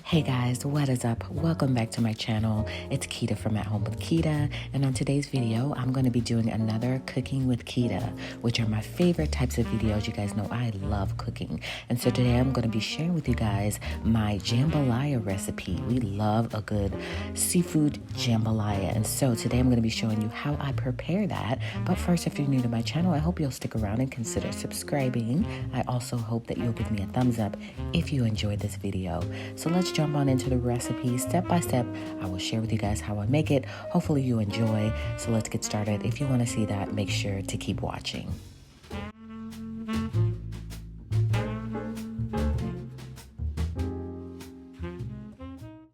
Hey guys, what is up? Welcome back to my channel. It's Quita from At Home with Quita, and on today's video, I'm going to be doing another Cooking with Quita, which are my favorite types of videos. You guys know I love cooking, and so today I'm going to be sharing with you guys my jambalaya recipe. We love a good seafood jambalaya, and so today I'm going to be showing you how I prepare that. But first, if you're new to my channel, I hope you'll stick around and consider subscribing. I also hope that you'll give me a thumbs up if you enjoyed this video. So let's jump on into the recipe step by step. I will share with you guys how I make it. Hopefully you enjoy. So let's get started. If you want to see that, make sure to keep watching.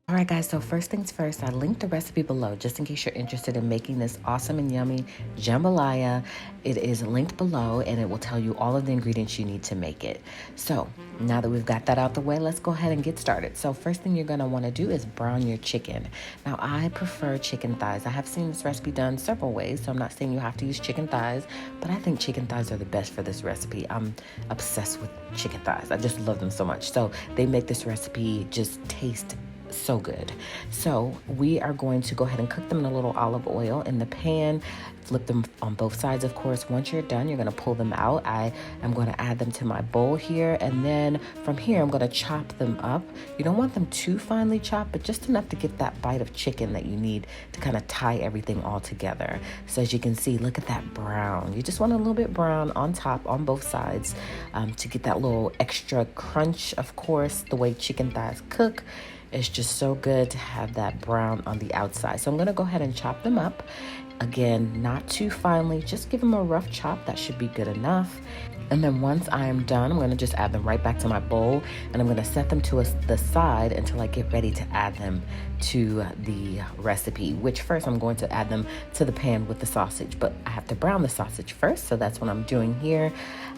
Alright guys, so first things first, I linked the recipe below just in case you're interested in making this awesome and yummy jambalaya. It is linked below and it will tell you all of the ingredients you need to make it. So now that we've got that out the way, let's go ahead and get started. So first thing you're going to want to do is brown your chicken. Now I prefer chicken thighs. I have seen this recipe done several ways, so I'm not saying you have to use chicken thighs, but I think chicken thighs are the best for this recipe. I'm obsessed with chicken thighs. I just love them so much. So they make this recipe just taste so good. So we are going to go ahead and cook them in a little olive oil in the pan. Flip them on both sides, of course. Once you're done, you're going to pull them out. I am going to add them to my bowl here, and then from here I'm going to chop them up. You don't want them too finely chopped, but just enough to get that bite of chicken that you need to kind of tie everything all together. So as you can see, look at that brown. You just want a little bit brown on top on both sides to get that little extra crunch. Of course, the way chicken thighs cook, it's just so good to have that brown on the outside. So I'm going to go ahead and chop them up. Again, not too finely, just give them a rough chop. That should be good enough. And then once I am done, I'm going to just add them right back to my bowl, and I'm going to set them to the side until I get ready to add them to the recipe, which first I'm going to add them to the pan with the sausage, but I have to brown the sausage first, so that's what I'm doing here.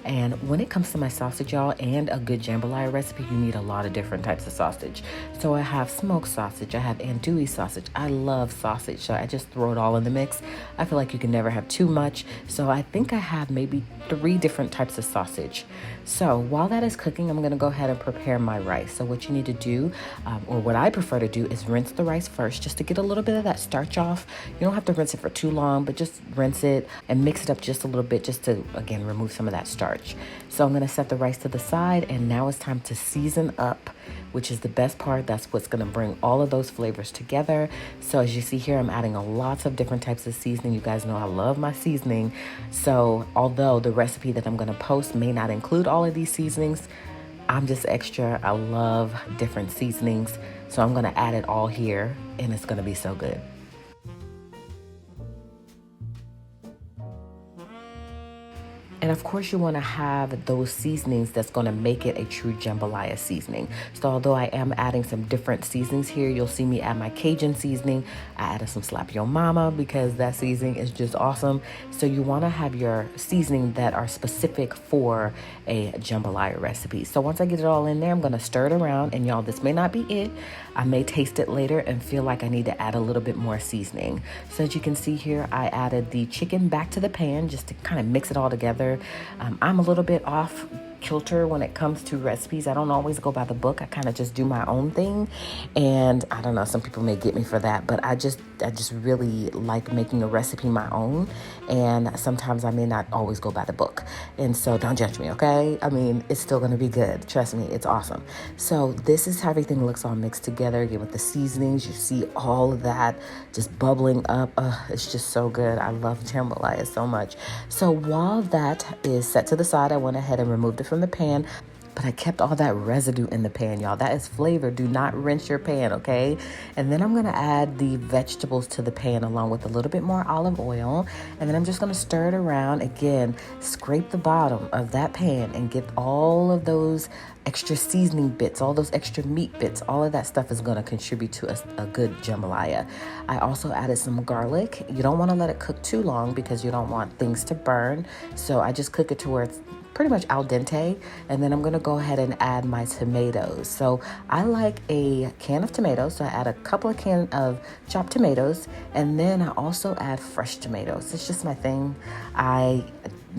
And when it comes to my sausage, y'all, and a good jambalaya recipe, you need a lot of different types of sausage. So I have smoked sausage, I have andouille sausage. I love sausage, so I just throw it all in the mix. I feel like you can never have too much, so I think I have maybe 3 different types of sausage. So while that is cooking, I'm going to go ahead and prepare my rice. So what you need to do, or what I prefer to do, is rinse the rice first just to get a little bit of that starch off. You don't have to rinse it for too long, but just rinse it and mix it up just a little bit just to, again, remove some of that starch. So I'm going to set the rice to the side, and now it's time to season up, which is the best part. That's what's going to bring all of those flavors together. So as you see here, I'm adding lots of different types of seasoning. You guys know I love my seasoning. So although the recipe that I'm going to post may not include all of these seasonings, I'm just extra. I love different seasonings. So I'm going to add it all here, and it's going to be so good. And of course, you want to have those seasonings that's going to make it a true jambalaya seasoning. So although I am adding some different seasonings here, you'll see me add my Cajun seasoning. I added some Slap Your Mama because that seasoning is just awesome. So you want to have your seasoning that are specific for a jambalaya recipe. So once I get it all in there, I'm going to stir it around. And y'all, this may not be it. I may taste it later and feel like I need to add a little bit more seasoning. So as you can see here, I added the chicken back to the pan just to kind of mix it all together. I'm a little bit off kilter when it comes to recipes. I don't always go by the book. I kind of just do my own thing, and I don't know, some people may get me for that, but I just really like making a recipe my own, and sometimes I may not always go by the book, and so don't judge me, okay? I mean, it's still going to be good. Trust me, it's awesome. So this is how everything looks all mixed together. Again, with the seasonings, you see all of that just bubbling up. It's just so good. I love jambalaya so much. So while that is set to the side, I went ahead and removed it from the pan, but I kept all that residue in the pan, y'all. That is flavor. Do not rinse your pan, okay? And then I'm going to add the vegetables to the pan along with a little bit more olive oil, and then I'm just going to stir it around. Again, scrape the bottom of that pan and get all of those extra seasoning bits, all those extra meat bits. All of that stuff is going to contribute to a good jambalaya. I also added some garlic. You don't want to let it cook too long because you don't want things to burn. So I just cook it to where it's pretty much al dente, and then I'm going to go ahead and add my tomatoes. So I like a can of tomatoes, so I add a couple of cans of chopped tomatoes, and then I also add fresh tomatoes. It's just my thing. I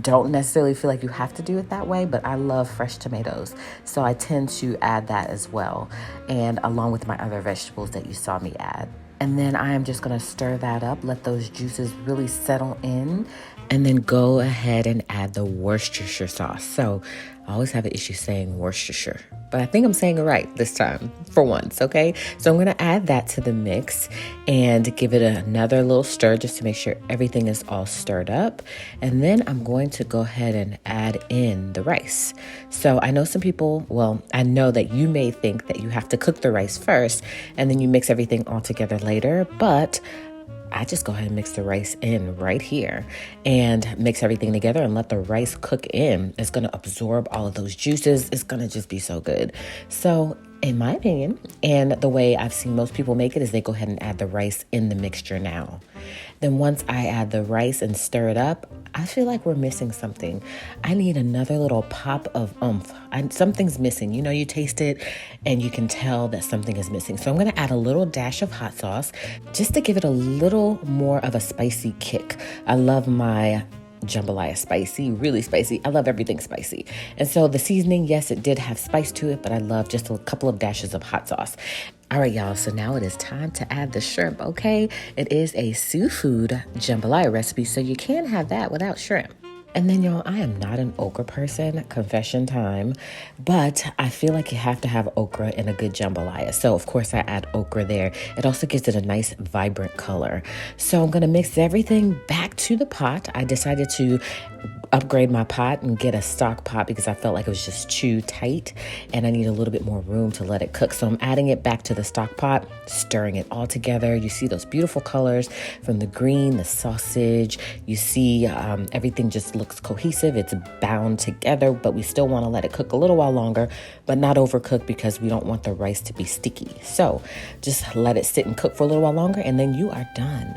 don't necessarily feel like you have to do it that way, but I love fresh tomatoes. So I tend to add that as well, and along with my other vegetables that you saw me add. And then I am just gonna stir that up, let those juices really settle in, and then go ahead and add the Worcestershire sauce. So I always have an issue saying Worcestershire, but I think I'm saying it right this time for once, okay? So I'm gonna add that to the mix and give it another little stir just to make sure everything is all stirred up. And then I'm going to go ahead and add in the rice. So I know some people, well, I know that you may think that you have to cook the rice first and then you mix everything all together later, but I just go ahead and mix the rice in right here and mix everything together and let the rice cook in. It's going to absorb all of those juices. It's going to just be so good. So in my opinion, and the way I've seen most people make it, is they go ahead and add the rice in the mixture now. Then once I add the rice and stir it up, I feel like we're missing something. I need another little pop of oomph. Something's missing. You know, you taste it and you can tell that something is missing. So I'm going to add a little dash of hot sauce just to give it a little more of a spicy kick. I love my jambalaya spicy, really spicy. I love everything spicy. And so the seasoning, yes, it did have spice to it, but I love just a couple of dashes of hot sauce. All right, y'all, so now it is time to add the shrimp, okay? It is a seafood jambalaya recipe, so you can't have that without shrimp. And then, y'all, I am not an okra person, confession time, but I feel like you have to have okra in a good jambalaya. So, of course, I add okra there. It also gives it a nice, vibrant color. So I'm going to mix everything back to the pot. I decided to upgrade my pot and get a stock pot because I felt like it was just too tight and I need a little bit more room to let it cook. So I'm adding it back to the stock pot, stirring it all together. You see those beautiful colors from the green, the sausage. You see everything just looks cohesive. It's bound together, but we still want to let it cook a little while longer, but not overcook because we don't want the rice to be sticky. So just let it sit and cook for a little while longer and then you are done.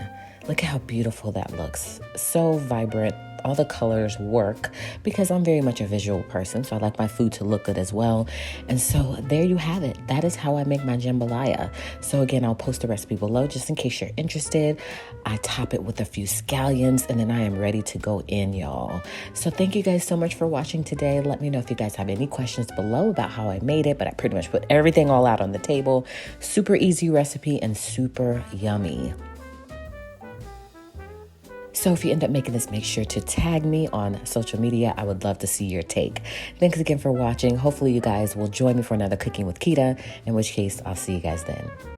Look at how beautiful that looks. So vibrant. All the colors work because I'm very much a visual person, so I like my food to look good as well. And so there you have it. That is how I make my jambalaya. So again, I'll post the recipe below just in case you're interested. I top it with a few scallions and then I am ready to go in, y'all. So thank you guys so much for watching today. Let me know if you guys have any questions below about how I made it, but I pretty much put everything all out on the table. Super easy recipe and super yummy. So if you end up making this, make sure to tag me on social media. I would love to see your take. Thanks again for watching. Hopefully you guys will join me for another Cooking with Quita, in which case I'll see you guys then.